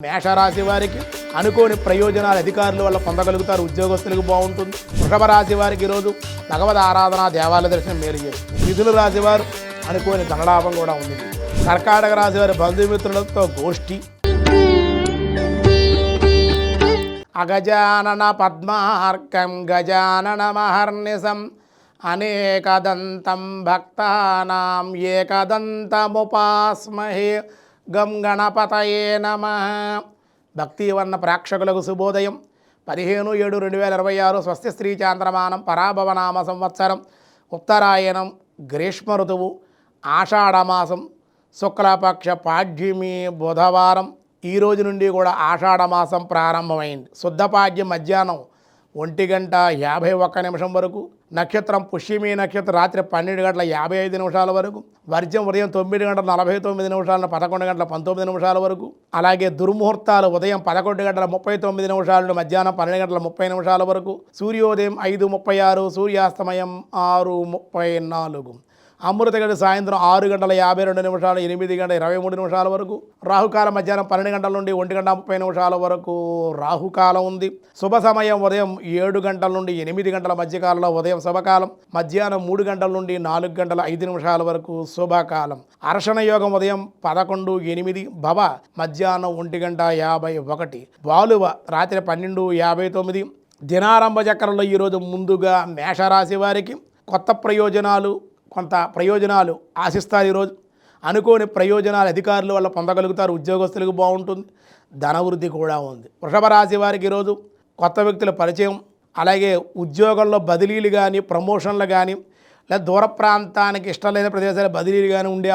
మేషరాశి వారికి అనుకోని ప్రయోజనాలు అధికారుల వల్ల పొందగలుగుతారు. ఉద్యోగస్తులకు బాగుంటుంది. వృషభ రాశి వారికి ఈరోజు భగవద్ ఆరాధన దేవాలయ దర్శనం మేలు చేస్తుంది. మిథున రాశి వారు అనుకోని ధనలాభం కూడా ఉంది. కర్కాటక రాశి వారి బంధుమిత్రులతో గోష్ఠి. అగజానన పద్మార్కం గజానన మహర్నిశం అనేకదంతం భక్తానాం ఏకదంతముపాస్మహే గం గణపతయే నమః. భక్తివన్న ప్రేక్షకులకు శుభోదయం. 15/7/2026 స్వస్తి శ్రీ చాంద్రమానం పరాభవనామ సంవత్సరం ఉత్తరాయణం గ్రీష్మ ఋతువు ఆషాఢమాసం శుక్లపక్ష పాడ్యమి బుధవారం. ఈ రోజు నుండి కూడా ఆషాఢమాసం ప్రారంభమైంది. శుద్ధపాడ్యం మధ్యాహ్నం 1:51 వరకు, నక్షత్రం పుష్యమి నక్షత్రం రాత్రి 12:55 వరకు, వర్జం ఉదయం 9:49 11:19 వరకు, అలాగే దుర్ముహూర్తాలు ఉదయం 11:39 మధ్యాహ్నం 12:30 వరకు, సూర్యోదయం 5:36, సూర్యాస్తమయం 6:34, అమృతగడి సాయంత్రం 6:52 8:23 వరకు, రాహుకాలం మధ్యాహ్నం 12 నుండి 1:30 వరకు రాహుకాలం ఉంది. శుభ సమయం ఉదయం 7 నుండి 8 మధ్యకాలంలో ఉదయం శుభకాలం, మధ్యాహ్నం 3 నుండి 4:05 వరకు శుభకాలం. అర్షణ యోగం ఉదయం 11:08, భవ మధ్యాహ్నం 1:51, బాలువ రాత్రి 12:59. దినారంభ చక్రంలో ఈరోజు ముందుగా మేషరాశి వారికి కొంత ప్రయోజనాలు ఆశిస్తారు. ఈరోజు అనుకోని ప్రయోజనాలు అధికారుల వల్ల పొందగలుగుతారు. ఉద్యోగస్తులకు బాగుంటుంది. ధనవృద్ధి కూడా ఉంది. వృషభ రాశి వారికి ఈరోజు కొత్త వ్యక్తుల పరిచయం, అలాగే ఉద్యోగంలో బదిలీలు కానీ ప్రమోషన్లు కానీ, లేదా దూర ప్రాంతానికి ఇష్టం లేని ప్రదేశాల బదిలీలు కానీ ఉండే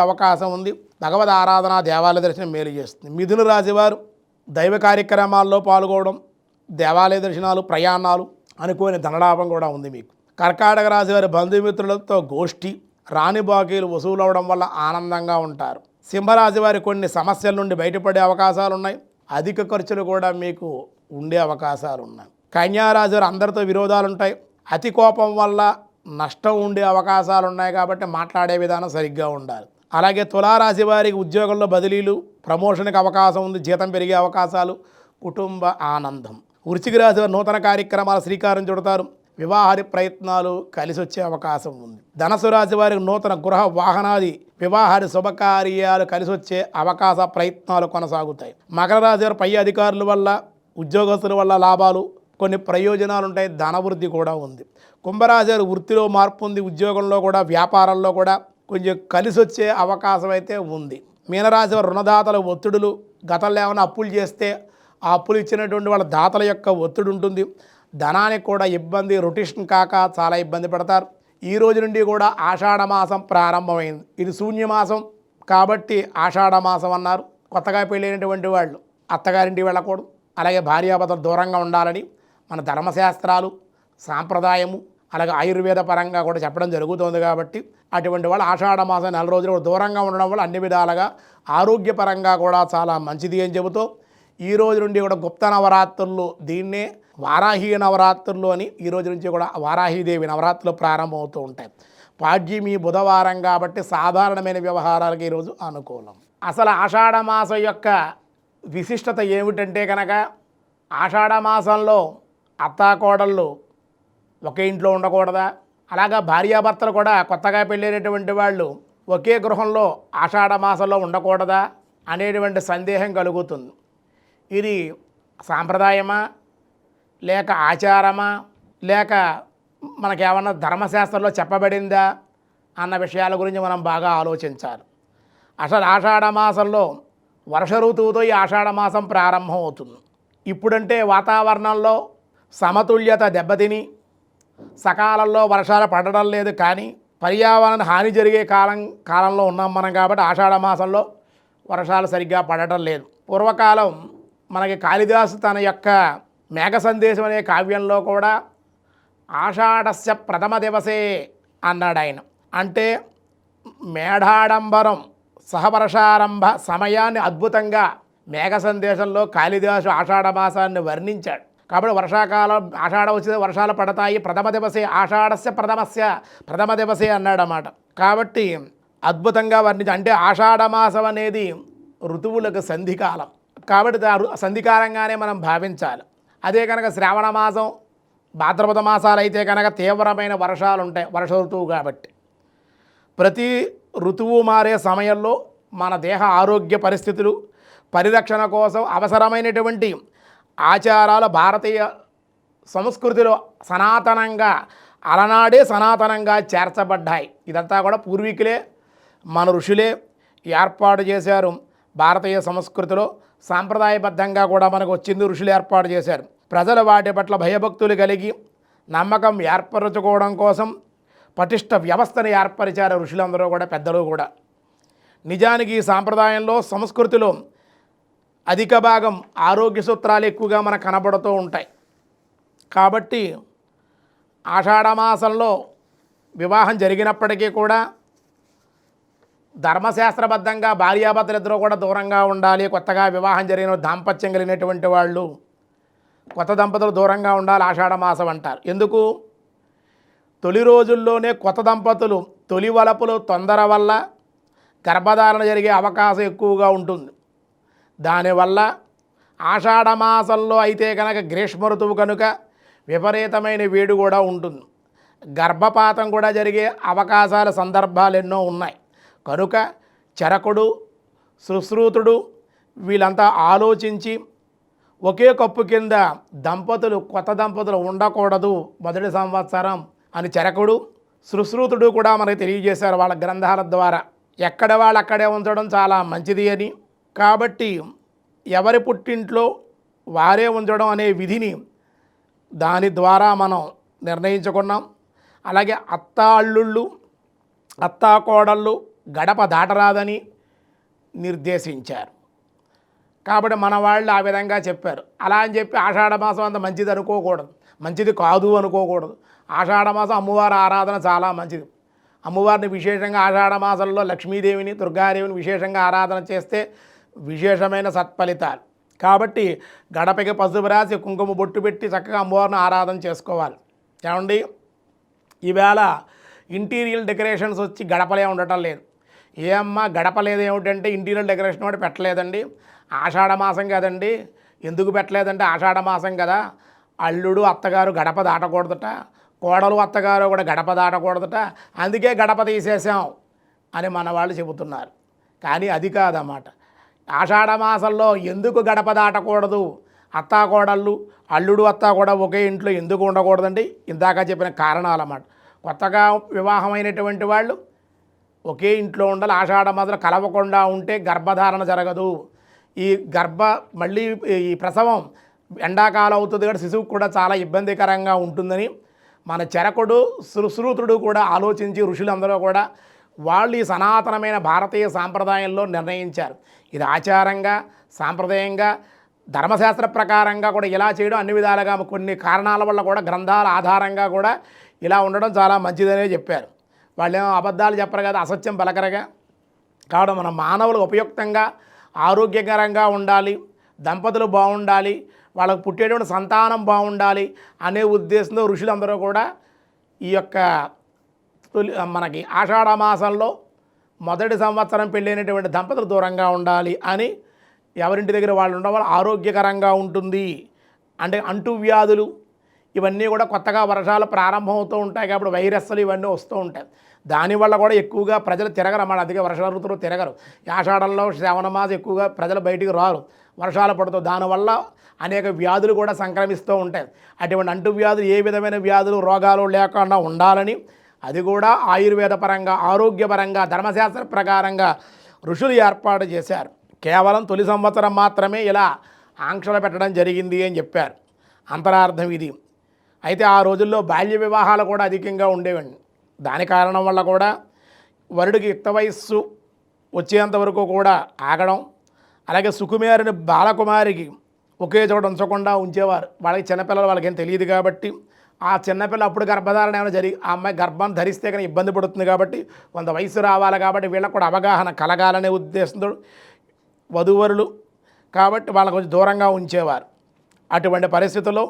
అవకాశం ఉంది. భగవద్ ఆరాధన దేవాలయ దర్శనం మేలు చేస్తుంది. మిథున రాశి వారు దైవ కార్యక్రమాల్లో పాల్గొనడం, దేవాలయ దర్శనాలు, ప్రయాణాలు, అనుకోని ధనలాభం కూడా ఉంది మీకు. కర్కాటక రాశి వారి బంధుమిత్రులతో గోష్ఠి, రాని బాకీలు వసూలవడం వల్ల ఆనందంగా ఉంటారు. సింహరాశి వారి కొన్ని సమస్యల నుండి బయటపడే అవకాశాలు ఉన్నాయి. అధిక ఖర్చులు కూడా మీకు ఉండే అవకాశాలు ఉన్నాయి. కన్యారాశి వారు అందరితో విరోధాలు ఉంటాయి. అతి కోపం వల్ల నష్టం ఉండే అవకాశాలు ఉన్నాయి కాబట్టి మాట్లాడే విధానం సరిగ్గా ఉండాలి. అలాగే తులారాశి వారికి ఉద్యోగంలో బదిలీలు, ప్రమోషన్కి అవకాశం ఉంది. జీతం పెరిగే అవకాశాలు, కుటుంబ ఆనందం. వృశ్చిక రాశి వారు నూతన కార్యక్రమాలు శ్రీకారం చుడతారు. వివాహాది ప్రయత్నాలు కలిసి వచ్చే అవకాశం ఉంది. ధనుసు రాశి వారికి నూతన గృహ వాహనాది వివాహాది శుభకార్యాలు కలిసి వచ్చే అవకాశ ప్రయత్నాలు కొనసాగుతాయి. మకర రాశి వారు పై అధికారుల వల్ల, ఉద్యోగస్తుల వల్ల లాభాలు, కొన్ని ప్రయోజనాలు ఉంటాయి. ధనవృద్ధి కూడా ఉంది. కుంభరాశి వారు వృత్తిలో మార్పు ఉంది. ఉద్యోగంలో కూడా, వ్యాపారంలో కూడా కొంచెం కలిసి వచ్చే అవకాశం అయితే ఉంది. మీనరాశి వారు రుణదాతల ఒత్తిడులు, గతంలో ఏమైనా అప్పులు చేస్తే ఆ అప్పులు ఇచ్చినటువంటి వాళ్ళ దాతల యొక్క ఒత్తిడి ఉంటుంది. ధనానికి కూడా ఇబ్బంది, రొటేషన్ కాక చాలా ఇబ్బంది పడతారు. ఈ రోజు నుండి కూడా ఆషాఢమాసం ప్రారంభమైంది. ఇది శూన్యమాసం కాబట్టి ఆషాఢమాసం అన్నారు. కొత్తగా పెళ్ళైనటువంటి వాళ్ళు అత్తగారింటికి వెళ్ళకూడదు. అలాగే భార్యాభర్తలు దూరంగా ఉండాలని మన ధర్మశాస్త్రాలు, సాంప్రదాయము, అలాగే ఆయుర్వేద పరంగా కూడా చెప్పడం జరుగుతుంది. కాబట్టి అటువంటి వాళ్ళు ఆషాఢమాసం 4 రోజులు దూరంగా ఉండడం వల్ల అన్ని విధాలుగా ఆరోగ్యపరంగా కూడా చాలా మంచిది అని చెబుతూ ఈ రోజు నుండి కూడా గుప్త నవరాత్రులు, దీన్నే వారాహి నవరాత్రులు అని ఈ రోజు నుంచి కూడా వారాహీదేవి నవరాత్రులు ప్రారంభమవుతూ ఉంటాయి. పాడ్యమి బుధవారం కాబట్టి సాధారణమైన వ్యవహారాలకు ఈరోజు అనుకూలం. అసలు ఆషాఢమాసం యొక్క విశిష్టత ఏమిటంటే కనుక, ఆషాఢమాసంలో అత్తాకోడళ్ళు ఒకే ఇంట్లో ఉండకూడదా, అలాగా భార్యాభర్తలు కూడా కొత్తగా పెళ్ళైనటువంటి వాళ్ళు ఒకే గృహంలో ఆషాఢమాసంలో ఉండకూడదా అనేటువంటి సందేహం కలుగుతుంది. ఇది సాంప్రదాయమా, లేక ఆచారమా, లేక మనకేమన్నా ధర్మశాస్త్రంలో చెప్పబడిందా అన్న విషయాల గురించి మనం బాగా ఆలోచించాలి. అసలు ఆషాఢమాసంలో వర్ష ఋతువుతో ఈ ఆషాఢమాసం ప్రారంభం అవుతుంది. ఇప్పుడంటే వాతావరణంలో సమతుల్యత దెబ్బతిని సకాలంలో వర్షాలు పడడం లేదు. కానీ పర్యావరణ హాని జరిగే కాలంలో ఉన్నాం మనం కాబట్టి ఆషాఢమాసంలో వర్షాలు సరిగ్గా పడటం లేదు. పూర్వకాలం మనకి కాళిదాసు తన యొక్క మేఘ సందేశం అనే కావ్యంలో కూడా ఆషాఢస్య ప్రథమ దివసే అన్నాడు ఆయన. అంటే మేఢాడంబరం సహవర్షారంభ సమయాన్ని అద్భుతంగా మేఘ సందేశంలో కాళిదాసు ఆషాఢమాసాన్ని వర్ణించాడు. కాబట్టి వర్షాకాలం ఆషాఢ వచ్చే వర్షాలు పడతాయి. ప్రథమ దివసే ఆషాఢస్య ప్రథమ దివసే అన్నాడన్నమాట. కాబట్టి అద్భుతంగా వర్ణించి, అంటే ఆషాఢమాసం అనేది ఋతువులకు సంధికాలం కాబట్టి సంధికాలంగానే మనం భావించాలి. అదే కనుక శ్రావణ మాసం భాద్రపద మాసాలు అయితే కనుక తీవ్రమైన వర్షాలు ఉంటాయి, వర్ష ఋతువు కాబట్టి. ప్రతి ఋతువు మారే సమయంలో మన దేహ ఆరోగ్య పరిస్థితులు పరిరక్షణ కోసం అవసరమైనటువంటి ఆచారాలు భారతీయ సంస్కృతిలో సనాతనంగా అలనాడే సనాతనంగా చేర్చబడ్డాయి. ఇదంతా కూడా పూర్వీకులే మన ఋషులే ఏర్పాటు చేశారు. భారతీయ సంస్కృతిలో సాంప్రదాయబద్ధంగా కూడా మనకు వచ్చింది, ఋషులు ఏర్పాటు చేశారు. ప్రజలు వాటి పట్ల భయభక్తులు కలిగి నమ్మకం ఏర్పరచుకోవడం కోసం పటిష్ట వ్యవస్థను ఏర్పరిచారు ఋషులందరూ కూడా, పెద్దలు కూడా. నిజానికి ఈ సాంప్రదాయంలో సంస్కృతిలో అధిక భాగం ఆరోగ్య సూత్రాలు ఎక్కువగా మనకు కనబడుతూ ఉంటాయి. కాబట్టి ఆషాఢమాసంలో వివాహం జరిగినప్పటికీ కూడా ధర్మశాస్త్రబద్ధంగా భార్యాభర్తలిద్దరూ కూడా దూరంగా ఉండాలి. కొత్తగా వివాహం జరిగిన దాంపత్యం కలిగినటువంటి వాళ్ళు, కొత్త దంపతులు దూరంగా ఉండాలి ఆషాఢమాసం అంటారు. ఎందుకు? తొలి రోజుల్లోనే కొత్త దంపతులు తొలి వలపులు తొందర వల్ల గర్భధారణ జరిగే అవకాశం ఎక్కువగా ఉంటుంది. దానివల్ల ఆషాఢమాసంలో అయితే కనుక గ్రీష్మ ఋతువు కనుక విపరీతమైన వేడి కూడా ఉంటుంది, గర్భపాతం కూడా జరిగే అవకాశాల సందర్భాలు ఎన్నో ఉన్నాయి. కనుక చరకుడు, సుశ్రూతుడు వీళ్ళంతా ఆలోచించి ఒకే కప్పు కింద కొత్త దంపతులు ఉండకూడదు మొదటి సంవత్సరం అని చరకుడు, సుశ్రూతుడు కూడా మనకు తెలియజేశారు వాళ్ళ గ్రంథాల ద్వారా. ఎక్కడ వాళ్ళు అక్కడే ఉంచడం చాలా మంచిది అని. కాబట్టి ఎవరి పుట్టింట్లో వారే ఉంచడం అనే విధిని దాని ద్వారా మనం నిర్ణయించుకున్నాం. అలాగే అల్లుళ్ళు, కోడళ్ళు గడప దాటరాదని నిర్దేశించారు. కాబట్టి మన వాళ్ళు ఆ విధంగా చెప్పారు. అలా అని చెప్పి ఆషాఢమాసం అంత మంచిది అనుకోకూడదు, మంచిది కాదు అనుకోకూడదు. ఆషాఢమాసం అమ్మవారి ఆరాధన చాలా మంచిది. అమ్మవారిని విశేషంగా ఆషాఢమాసంలో లక్ష్మీదేవిని, దుర్గాదేవిని విశేషంగా ఆరాధన చేస్తే విశేషమైన సత్ఫలితాలు. కాబట్టి గడపకి పసుపు రాసి కుంకుమ బొట్టు పెట్టి చక్కగా అమ్మవారిని ఆరాధన చేసుకోవాలి. ఏమండి, ఈవేళ ఇంటీరియర్ డెకరేషన్స్ వచ్చి గడపలే ఉండటం లేదు. ఏ అమ్మ గడప లేదు ఏమిటంటే ఇంటీరియర్ డెకరేషన్ కూడా పెట్టలేదండి, ఆషాఢమాసం కదండి. ఎందుకు పెట్టలేదంటే ఆషాఢమాసం కదా, అల్లుడు అత్తగారు గడప దాటకూడదట, కోడలు అత్తగారు కూడా గడప దాటకూడదట, అందుకే గడప తీసేసాం అని మన వాళ్ళు చెబుతున్నారు. కానీ అది కాదన్నమాట. ఆషాఢమాసంలో ఎందుకు గడప దాటకూడదు, కోడళ్ళు అల్లుడు అత్త కూడా ఒకే ఇంట్లో ఎందుకు ఉండకూడదండి? ఇందాక చెప్పిన కారణాలన్నమాట. కొత్తగా వివాహమైనటువంటి వాళ్ళు ఒకే ఇంట్లో ఉండాలి. ఆషాఢమాసంలో కలవకుండా ఉంటే గర్భధారణ జరగదు. మళ్ళీ ఈ ప్రసవం ఎండాకాలం అవుతుంది కాబట్టి శిశువుకు కూడా చాలా ఇబ్బందికరంగా ఉంటుందని మన చరకుడు, సుశ్రూతుడు కూడా ఆలోచించి ఋషులందరూ కూడా వాళ్ళు ఈ సనాతనమైన భారతీయ సాంప్రదాయంలో నిర్ణయించారు. ఇది ఆచారంగా, సాంప్రదాయంగా, ధర్మశాస్త్ర ప్రకారంగా కూడా ఇలా చేయడం అన్ని విధాలుగా కొన్ని కారణాల వల్ల కూడా గ్రంథాల ఆధారంగా కూడా ఇలా ఉండడం చాలా మంచిదనే చెప్పారు. వాళ్ళు ఏమో అబద్ధాలు చెప్పరు కదా, అసత్యం పలకరగా. కాబట్టి మన మానవులు ఉపయుక్తంగా ఆరోగ్యకరంగా ఉండాలి, దంపతులు బాగుండాలి, వాళ్ళకు పుట్టేటువంటి సంతానం బాగుండాలి అనే ఉద్దేశంతో ఋషులందరూ కూడా ఈ యొక్క మనకి ఆషాఢమాసంలో మొదటి సంవత్సరం పెళ్ళైనటువంటి దంపతులు దూరంగా ఉండాలి అని, ఎవరింటి దగ్గర వాళ్ళు ఉండడం వల్ల ఆరోగ్యకరంగా ఉంటుంది. అంటే అంటువ్యాధులు ఇవన్నీ కూడా కొత్తగా వర్షాలు ప్రారంభమవుతూ ఉంటాయి కాబట్టి వైరస్లు ఇవన్నీ వస్తూ ఉంటాయి. దానివల్ల కూడా ఎక్కువగా ప్రజలు తిరగరు అన్నమాట. అందుకే వర్షాల ఋతువులో తిరగరు. ఆషాఢంలో శ్రావణ మాసం ఎక్కువగా ప్రజలు బయటికి రారు, వర్షాలు పడుతూ దానివల్ల అనేక వ్యాధులు కూడా సంక్రమిస్తూ ఉంటాయి. అటువంటి అంటువ్యాధులు ఏ విధమైన వ్యాధులు రోగాలు లేకుండా ఉండాలని అది కూడా ఆయుర్వేద పరంగా, ఆరోగ్యపరంగా, ధర్మశాస్త్ర ప్రకారంగా ఋషులు ఏర్పాటు చేశారు. కేవలం తొలి సంవత్సరం మాత్రమే ఇలా ఆంక్షలు పెట్టడం జరిగింది అని చెప్పారు. అంతరార్థం ఇది. అయితే ఆ రోజుల్లో బాల్య వివాహాలు కూడా అధికంగా ఉండేవండి. దాని కారణం వల్ల కూడా వరుడికి యుక్త వయస్సు వచ్చేంత వరకు కూడా ఆగడం, అలాగే సుకుమారుని బాలకుమారికి ఒకే చోట ఉంచకుండా ఉంచేవారు. వాళ్ళకి చిన్నపిల్లలు వాళ్ళకేం తెలియదు కాబట్టి ఆ చిన్నపిల్ల అప్పుడు గర్భధారణ ఏమైనా ఆ అమ్మాయి గర్భం ధరిస్తే కానీ ఇబ్బంది పడుతుంది కాబట్టి కొంత వయసు రావాలి కాబట్టి వీళ్ళకు కూడా అవగాహన కలగాలనే ఉద్దేశంతో వధూవరులు కాబట్టి వాళ్ళకు కొంచెం దూరంగా ఉంచేవారు. అటువంటి పరిస్థితుల్లో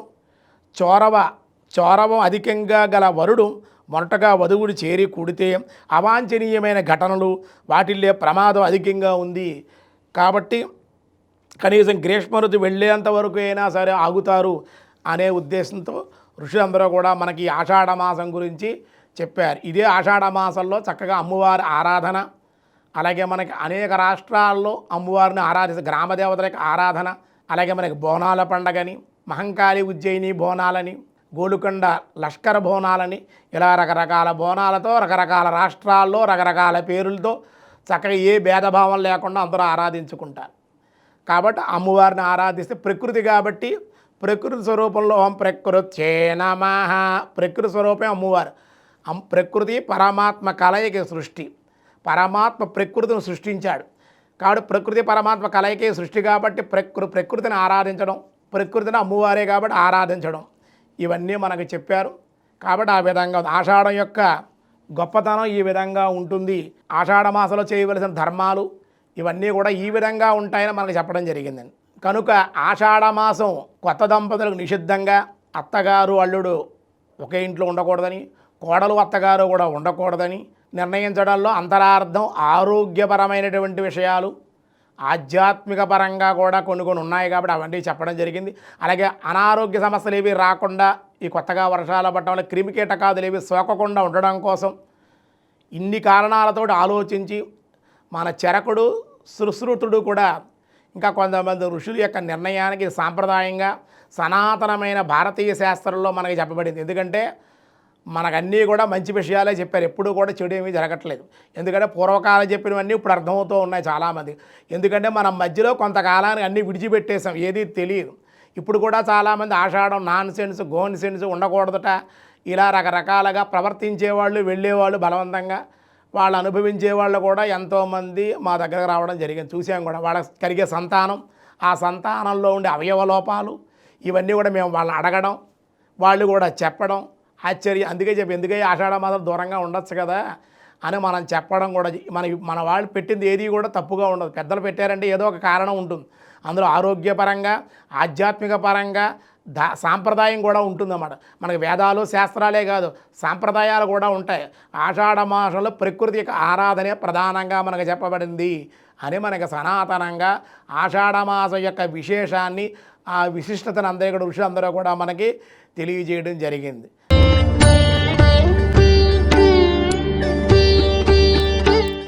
చోరవం అధికంగా గల వరుడు మొదటగా వధువుడు చేరి కూడితే అవాంఛనీయమైన ఘటనలు వాటిల్లే ప్రమాదం అధికంగా ఉంది కాబట్టి కనీసం గ్రీష్మ ఋతు వెళ్ళేంత వరకు అయినా సరే ఆగుతారు అనే ఉద్దేశంతో ఋషులందరూ కూడా మనకి ఆషాఢ మాసం గురించి చెప్పారు. ఇదే ఆషాఢ మాసంలో చక్కగా అమ్మవారి ఆరాధన, అలాగే మనకి అనేక రాష్ట్రాల్లో అమ్మవారిని ఆరాధిస్తారు, గ్రామదేవతలకు ఆరాధన, అలాగే మనకి బోనాల పండగని, మహంకాళి ఉజ్జయిని బోనాలని, గోలుకొండ లష్కర బోనాలని, ఇలా రకరకాల బోనాలతో రకరకాల రాష్ట్రాల్లో రకరకాల పేర్లతో చక్కగా ఏ భేదభావం లేకుండా అందరూ ఆరాధించుకుంటారు. కాబట్టి అమ్మవారిని ఆరాధిస్తే ప్రకృతి కాబట్టి ప్రకృతి స్వరూపంలో ఓం ప్రకృత్యే నమః, ప్రకృతి స్వరూపం అమ్మవారు. ప్రకృతి పరమాత్మ కలయిక సృష్టి, పరమాత్మ ప్రకృతిని సృష్టించాడు కాబట్టి ప్రకృతి పరమాత్మ కలయికే సృష్టి కాబట్టి ప్రకృతిని ఆరాధించడం, ప్రకృతిని అమ్మవారే కాబట్టి ఆరాధించడం, ఇవన్నీ మనకు చెప్పారు. కాబట్టి ఆ విధంగా ఆషాఢం యొక్క గొప్పతనం ఈ విధంగా ఉంటుంది. ఆషాఢ మాసంలో చేయవలసిన ధర్మాలు ఇవన్నీ కూడా ఈ విధంగా ఉంటాయని మనకు చెప్పడం జరిగిందండి. కనుక ఆషాఢ మాసం కొత్త దంపతులకు నిషిద్ధంగా, అత్తగారు అల్లుడు ఒకే ఇంట్లో ఉండకూడదని, కోడలు అత్తగారు కూడా ఉండకూడదని నిర్ణయించడంలో అంతరార్థం ఆరోగ్యపరమైనటువంటి విషయాలు, ఆధ్యాత్మిక పరంగా కూడా కొన్ని ఉన్నాయి కాబట్టి అవన్నీ చెప్పడం జరిగింది. అలాగే అనారోగ్య సమస్యలు ఏవి రాకుండా, ఈ కొత్తగా వర్షాలు పడటం వల్ల క్రిమికీటకాదులు ఏవి సోకకుండా ఉండడం కోసం ఇన్ని కారణాలతో ఆలోచించి మన చరకుడు సుశ్రుతుడు కూడా ఇంకా కొంతమంది ఋషుల యొక్క నిర్ణయానికి సాంప్రదాయంగా సనాతనమైన భారతీయ శాస్త్రంలో మనకి చెప్పబడింది. ఎందుకంటే మనకన్నీ కూడా మంచి విషయాలే చెప్పారు, ఎప్పుడూ కూడా చెడు ఏమీ జరగట్లేదు. ఎందుకంటే పూర్వకాలం చెప్పినవన్నీ ఇప్పుడు అర్థమవుతూ ఉన్నాయి చాలామంది. ఎందుకంటే మనం మధ్యలో కొంతకాలానికి అన్నీ విడిచిపెట్టేసాం, ఏది తెలియదు. ఇప్పుడు కూడా చాలామంది ఆషాఢం నాన్ సెన్స్ గోన్ సెన్స్ ఉండకూడదట, ఇలా రకరకాలుగా ప్రవర్తించేవాళ్ళు వెళ్ళేవాళ్ళు బలవంతంగా వాళ్ళు అనుభవించే వాళ్ళు కూడా ఎంతోమంది మా దగ్గరకు రావడం జరిగింది, చూసాం కూడా. వాళ్ళకి కలిగే సంతానం, ఆ సంతానంలో ఉండే అవయవ లోపాలు ఇవన్నీ కూడా మేము వాళ్ళని అడగడం, వాళ్ళు కూడా చెప్పడం ఆశ్చర్యం. అందుకే ఎందుకే ఆషాఢ మాసం దూరంగా ఉండొచ్చు కదా అని మనం చెప్పడం కూడా. మన వాళ్ళు పెట్టింది ఏది కూడా తప్పుగా ఉండదు. పెద్దలు పెట్టారంటే ఏదో ఒక కారణం ఉంటుంది. అందులో ఆరోగ్యపరంగా ఆధ్యాత్మిక పరంగా సాంప్రదాయం కూడా ఉంటుందన్నమాట. మనకి వేదాలు శాస్త్రాలే కాదు సాంప్రదాయాలు కూడా ఉంటాయి. ఆషాఢ మాసంలో ప్రకృతి యొక్క ఆరాధనే ప్రధానంగా మనకు చెప్పబడింది అని మనకి సనాతనంగా ఆషాఢ మాసం యొక్క విశేషాన్ని, ఆ విశిష్టతను అందరూ కూడా ఋషులందరూ కూడా మనకి తెలియజేయడం జరిగింది.